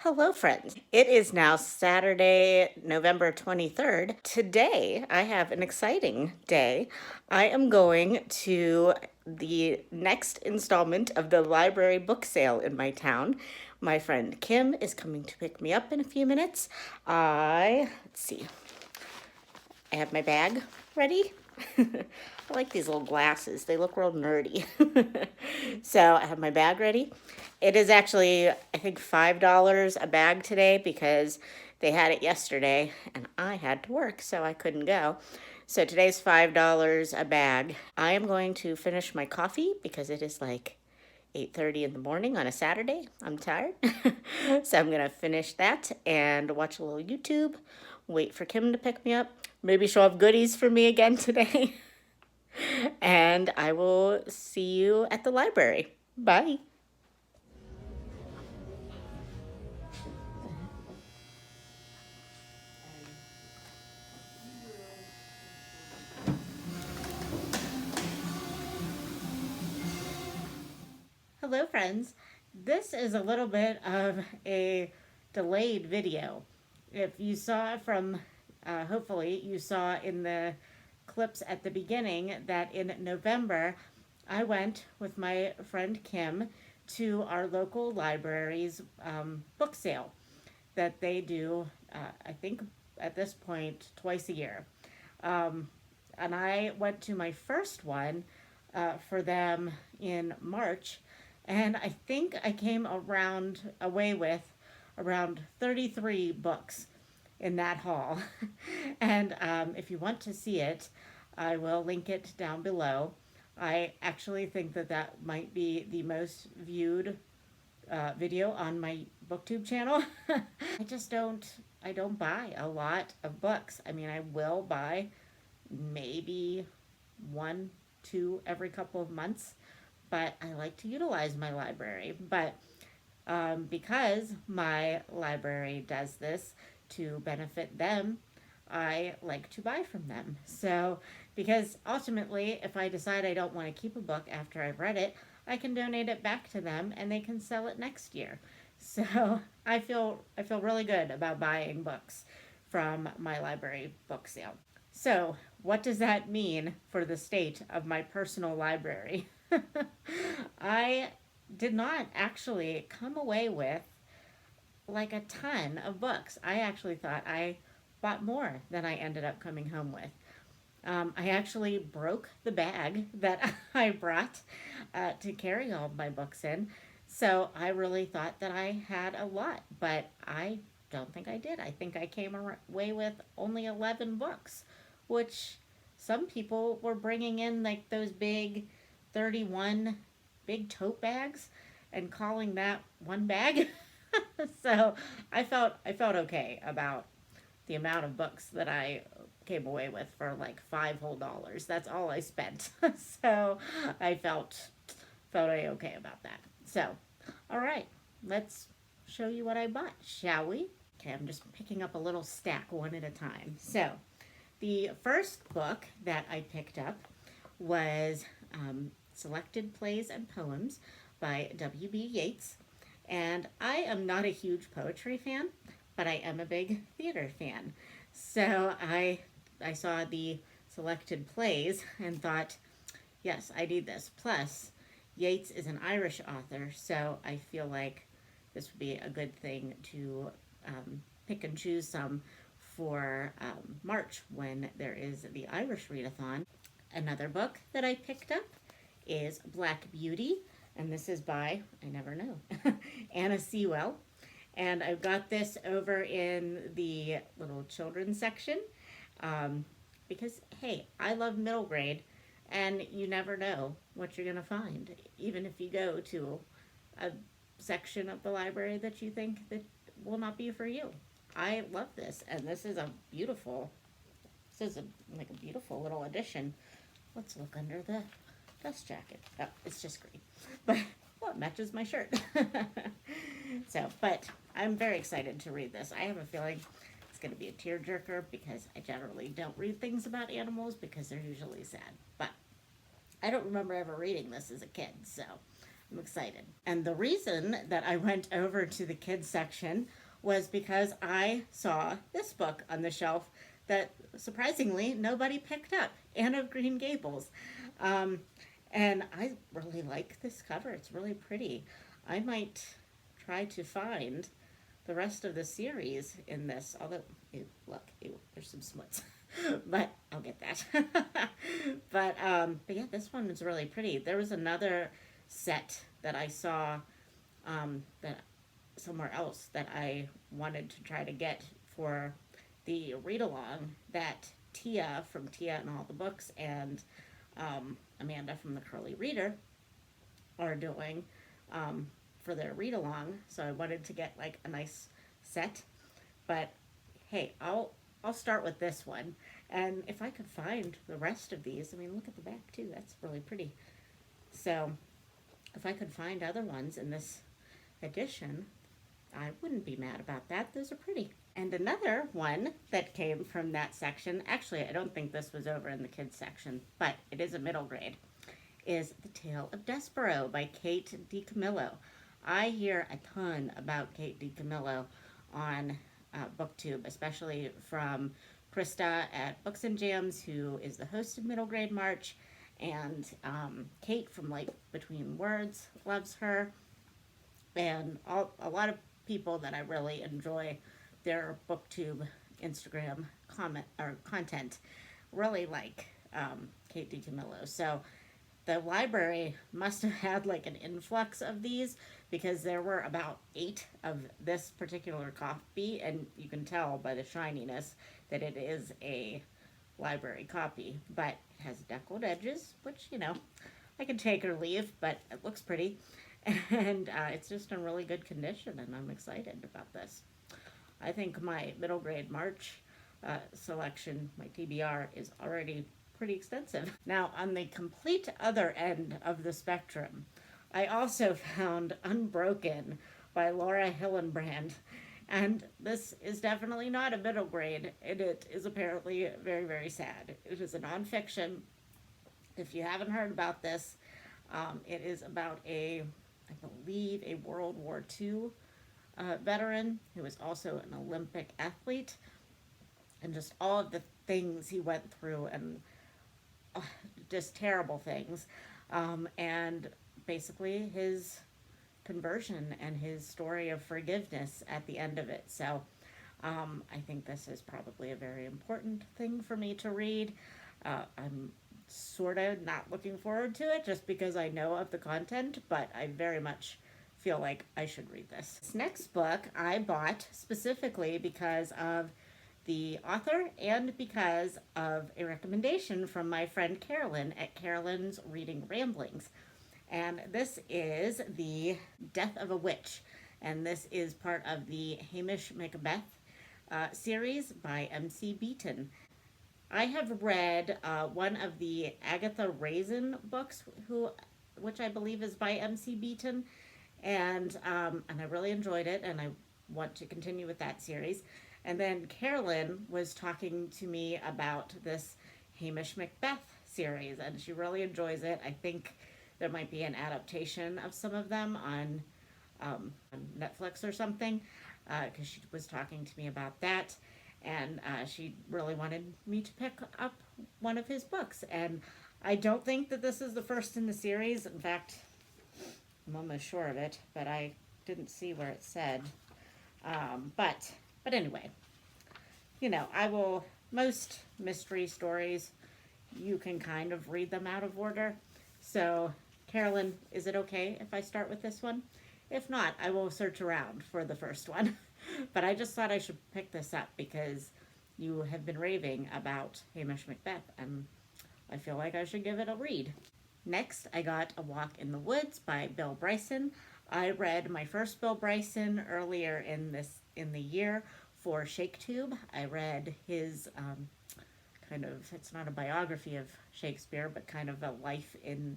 Hello, friends. It is now Saturday, November 23rd. Today, I have an exciting day. I am going to the next installment of the library book sale in my town. My friend Kim is coming to pick me up in a few minutes. Let's see, I have my bag ready. I like these little glasses. They look real nerdy. So I have my bag ready. It is actually, I think, $5 a bag today because they had it yesterday and I had to work, so I couldn't go. So today's $5 a bag. I am going to finish my coffee because it is like 8:30 in the morning on a Saturday. I'm tired. So I'm going to finish that and watch a little YouTube, wait for Kim to pick me up. Maybe she'll have goodies for me again today. And I will see you at the library. Bye. Hello, friends. This is a little bit of a delayed video. If you saw from, hopefully, you saw in the clips at the beginning that in November I went with my friend Kim to our local library's book sale that they do, I think at this point, twice a year. And I went to my first one for them in March, and I think I came away with around 33 books in that haul. And if you want to see it, I will link it down below. I actually think that that might be the most viewed video on my booktube channel. I don't buy a lot of books. I mean, I will buy maybe one, two every couple of months, but I like to utilize my library. But because my library does this to benefit them, I like to buy from them. So, because ultimately, if I decide I don't want to keep a book after I've read it, I can donate it back to them and they can sell it next year. So, I feel really good about buying books from my library book sale. So, what does that mean for the state of my personal library? I did not actually come away with like a ton of books. I actually thought I bought more than I ended up coming home with. I actually broke the bag that I brought to carry all my books in. So I really thought that I had a lot, but I don't think I did. I think I came away with only 11 books, which some people were bringing in like those big 31 big tote bags and calling that one bag. So I felt okay about the amount of books that I came away with for like $5 whole. That's all I spent. So I felt okay about that. So, all right, let's show you what I bought, shall we? Okay, I'm just picking up a little stack one at a time. So, the first book that I picked up was Selected Plays and Poems by W.B. Yeats. And I am not a huge poetry fan, but I am a big theater fan. So I saw the selected plays and thought, yes, I need this. Plus, Yeats is an Irish author, so I feel like this would be a good thing to pick and choose some for March when there is the Irish readathon. Another book that I picked up is Black Beauty, and this is by, I never know, Anna Sewell. And I've got this over in the little children's section because, hey, I love middle grade, and you never know what you're going to find, even if you go to a section of the library that you think that will not be for you. I love this, and this is like a beautiful little addition. Let's look under the dust jacket. Oh, it's just green. But, well, it matches my shirt. So, but I'm very excited to read this. I have a feeling it's going to be a tearjerker because I generally don't read things about animals because they're usually sad. But I don't remember ever reading this as a kid, so I'm excited. And the reason that I went over to the kids section was because I saw this book on the shelf that surprisingly nobody picked up, Anne of Green Gables. Um, and I really like this cover. It's really pretty. I might try to find the rest of the series in this, although, ew, look, ew, there's some smuts. But I'll get that. But yeah, this one is really pretty. There was another set that I saw that somewhere else that I wanted to try to get for the read along that Tia from Tia and All the Books and Amanda from the Curly Reader are doing for their read along. So I wanted to get like a nice set. But hey, I'll start with this one. And if I could find the rest of these, I mean, look at the back too. That's really pretty. So if I could find other ones in this edition, I wouldn't be mad about that. Those are pretty. And another one that came from that section, actually, I don't think this was over in the kids section, but it is a middle grade, is The Tale of Despereaux by Kate DiCamillo. I hear a ton about Kate DiCamillo on BookTube, especially from Krista at Books and Jams, who is the host of Middle Grade March, and Kate from like Between Words loves her, and a lot of people that I really enjoy their BookTube Instagram comment or content really like Kate DiCamillo. So the library must have had like an influx of these because there were about 8 of this particular copy, and you can tell by the shininess that it is a library copy, but it has deckled edges, which, you know, I can take or leave, but it looks pretty, and it's just in really good condition, and I'm excited about this. I think my middle grade March selection, my TBR, is already pretty extensive. Now, on the complete other end of the spectrum, I also found Unbroken by Laura Hillenbrand, and this is definitely not a middle grade, and it is apparently very, very sad. It is a nonfiction. If you haven't heard about this, it is about I believe, a World War II veteran who was also an Olympic athlete, and just all of the things he went through, and just terrible things, and basically his conversion and his story of forgiveness at the end of it. So I think this is probably a very important thing for me to read. I'm sort of not looking forward to it just because I know of the content, but I very much feel like I should read this. This next book I bought specifically because of the author and because of a recommendation from my friend Carolyn at Carolyn's Reading Ramblings. And this is The Death of a Witch. And this is part of the Hamish Macbeth series by M.C. Beaton. I have read one of the Agatha Raisin books, which I believe is by M.C. Beaton, and I really enjoyed it, and I want to continue with that series. And then Carolyn was talking to me about this Hamish Macbeth series, and she really enjoys it. I think there might be an adaptation of some of them on Netflix or something, because she was talking to me about that, and she really wanted me to pick up one of his books. And I don't think that this is the first in the series. In fact, I'm almost sure of it, but I didn't see where it said. But anyway, you know, most mystery stories, you can kind of read them out of order. So, Carolyn, is it okay if I start with this one? If not, I will search around for the first one. But I just thought I should pick this up because you have been raving about Hamish Macbeth, and I feel like I should give it a read. Next, I got A Walk in the Woods by Bill Bryson. I read my first Bill Bryson earlier in the year for ShakeTube. I read his it's not a biography of Shakespeare, but kind of a life in,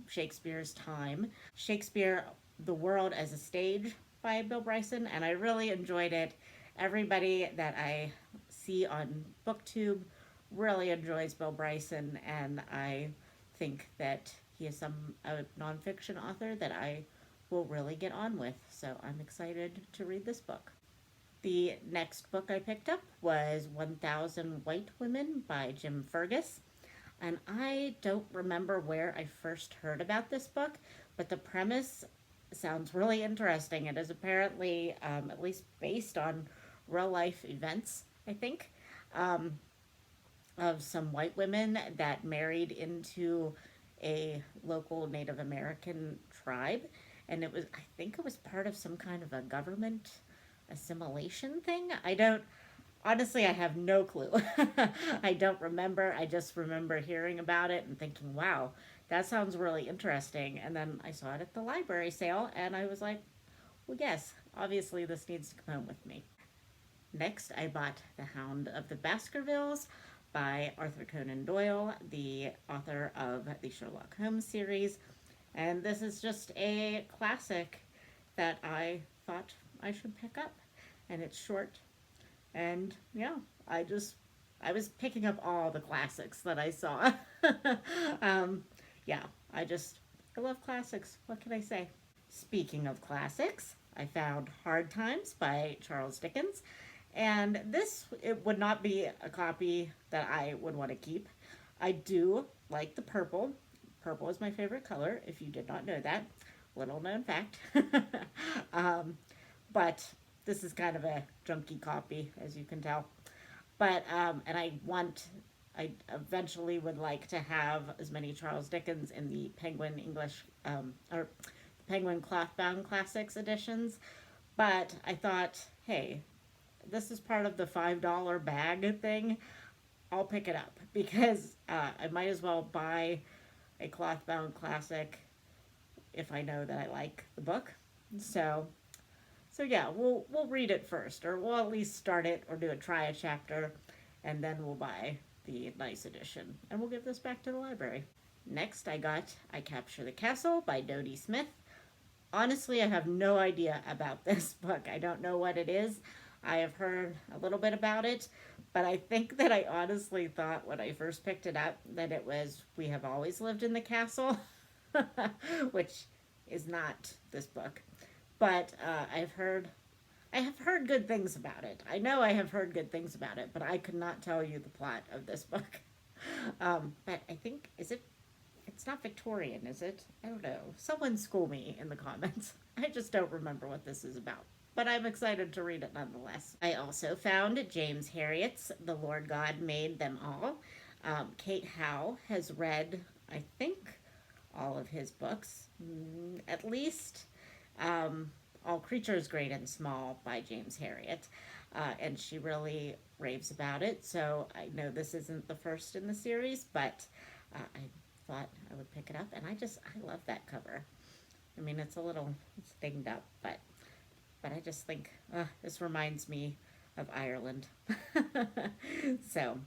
Shakespeare's time. Shakespeare, The World as a Stage by Bill Bryson, and I really enjoyed it. Everybody that I see on BookTube really enjoys Bill Bryson, and I think that he is a nonfiction author that I will really get on with. So I'm excited to read this book. The next book I picked up was 1000 White Women by Jim Fergus. And I don't remember where I first heard about this book, but the premise sounds really interesting. It is apparently, at least based on real life events, I think, of some white women that married into a local Native American tribe. And it was, I think it was part of some kind of a government assimilation thing. Honestly, I have no clue. I don't remember. I just remember hearing about it and thinking, wow, that sounds really interesting. And then I saw it at the library sale and I was like, well, yes, obviously this needs to come home with me. Next, I bought The Hound of the Baskervilles by Arthur Conan Doyle, the author of the Sherlock Holmes series. And this is just a classic that I thought I should pick up. And it's short. And yeah, I was picking up all the classics that I saw. Yeah, I love classics. What can I say? Speaking of classics, I found Hard Times by Charles Dickens. And it would not be a copy that I would want to keep. I do like the purple. Purple is my favorite color, if you did not know that. Little known fact. But this is kind of a junky copy, as you can tell. But, and I eventually would like to have as many Charles Dickens in the Penguin English, or Penguin Clothbound Classics editions. But I thought, hey, this is part of the $5 bag thing. I'll pick it up because I might as well buy a clothbound classic if I know that I like the book. So yeah, we'll read it first, or we'll at least start it or try a chapter, and then we'll buy the nice edition, and we'll give this back to the library. Next, I got I Capture the Castle by Dodie Smith. Honestly, I have no idea about this book. I don't know what it is. I have heard a little bit about it, but I think that I honestly thought when I first picked it up that it was We Have Always Lived in the Castle, which is not this book. But I have heard good things about it. I know I have heard good things about it, but I could not tell you the plot of this book. But I think, it's not Victorian, is it? I don't know. Someone school me in the comments. I just don't remember what this is about. But I'm excited to read it nonetheless. I also found James Herriot's The Lord God Made Them All. Kate Howe has read, I think, all of his books. At least All Creatures Great and Small by James Herriot. And she really raves about it. So I know this isn't the first in the series, but I thought I would pick it up. And I love that cover. I mean, it's dinged up, but I just think, this reminds me of Ireland. So,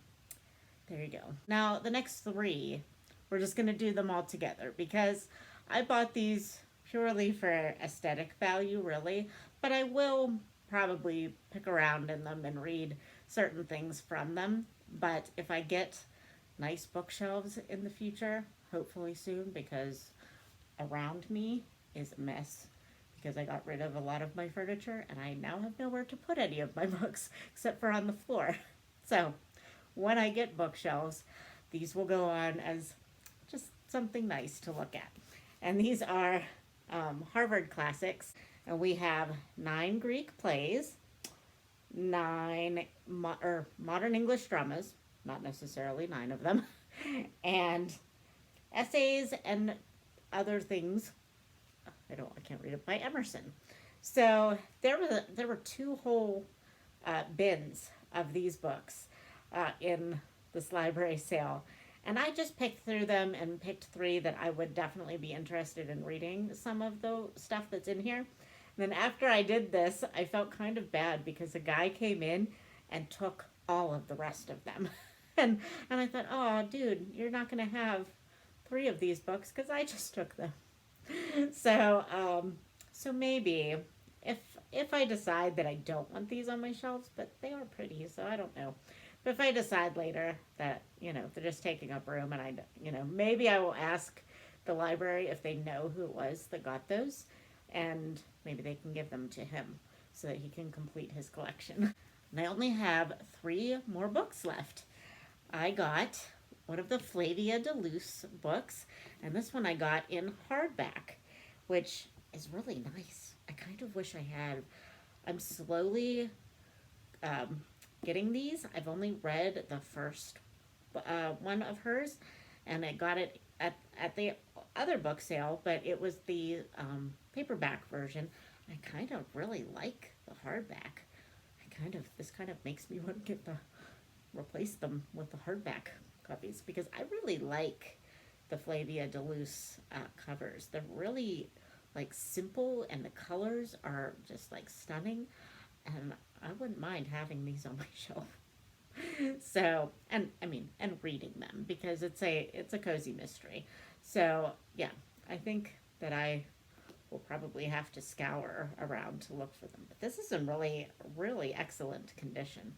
there you go. Now, the next three, we're just going to do them all together because I bought these purely for aesthetic value, really, but I will probably pick around in them and read certain things from them. But if I get nice bookshelves in the future, hopefully soon, because around me is a mess. Because I got rid of a lot of my furniture and I now have nowhere to put any of my books except for on the floor. So when I get bookshelves, these will go on as just something nice to look at. And these are Harvard classics. And we have 9 Greek plays, 9 modern English dramas, not necessarily 9 of them, and essays and other things. I can't read it, by Emerson. So there were 2 whole bins of these books in this library sale. And I just picked through them and picked 3 that I would definitely be interested in reading some of the stuff that's in here. And then after I did this, I felt kind of bad because a guy came in and took all of the rest of them. and I thought, oh, dude, you're not going to have 3 of these books because I just took them. So maybe if I decide that I don't want these on my shelves, but they are pretty, so I don't know. But if I decide later that, they're just taking up room and maybe I will ask the library if they know who it was that got those, and maybe they can give them to him so that he can complete his collection. And I only have 3 more books left. I got one of the Flavian Toulouse books, and this one I got in hardback, which is really nice. I kind of wish I had. I'm slowly um, getting these. I've only read the first one of hers, and I got it at the other book sale, but it was the paperback version. I kind of really like the hardback. This kind of makes me want to replace them with the hardback copies, because I really like the Flavian Toulouse covers. They're really like simple, and the colors are just like stunning, and I wouldn't mind having these on my shelf. So, and I mean, and reading them, because it's a cozy mystery. So yeah, I think that I will probably have to scour around to look for them. But this is in really, really excellent condition.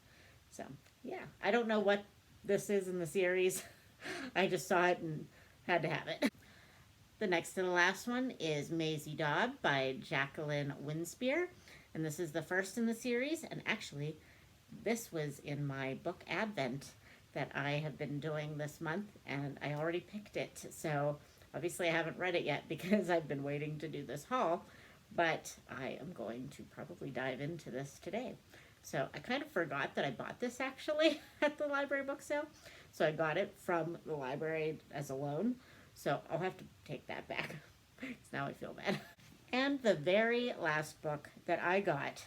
So yeah, I don't know what this is in the series. I just saw it and had to have it. The next to the last one is Maisie Dog by Jacqueline Winspear. And this is the first in the series. And actually, this was in my book advent that I have been doing this month. And I already picked it. So obviously I haven't read it yet because I've been waiting to do this haul. But I am going to probably dive into this today. So I kind of forgot that I bought this actually at the library book sale. So I got it from the library as a loan. So I'll have to take that back, because now I feel bad. And the very last book that I got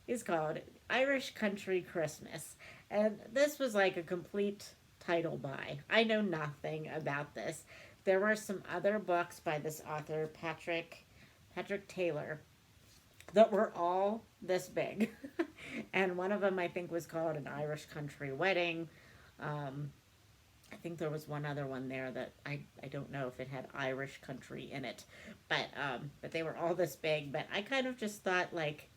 is called Irish Country Christmas. And this was like a complete title buy. I know nothing about this. There were some other books by this author, Patrick Taylor, that were all this big. And one of them I think was called An Irish Country Wedding. I think there was one other one there that I don't know if it had Irish country in it, but they were all this big. But I kind of just thought, like,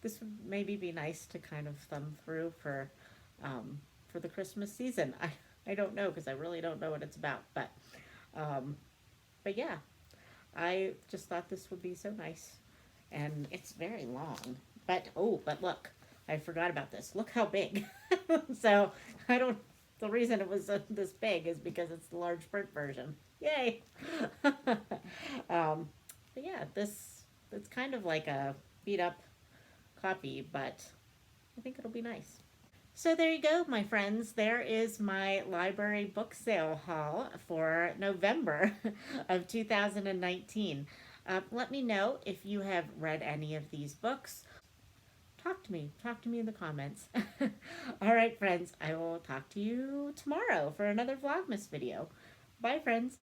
this would maybe be nice to kind of thumb through for the Christmas season. I don't know, because I really don't know what it's about, but yeah, I just thought this would be so nice, and it's very long. But look, I forgot about this. Look how big. So I don't. The reason it was this big is because it's the large print version. Yay! But yeah, it's kind of like a beat up copy, but I think it'll be nice. So there you go, my friends. There is my library book sale haul for November of 2019. Let me know if you have read any of these books. Talk to me in the comments. All right, friends, I will talk to you tomorrow for another Vlogmas video. Bye, friends.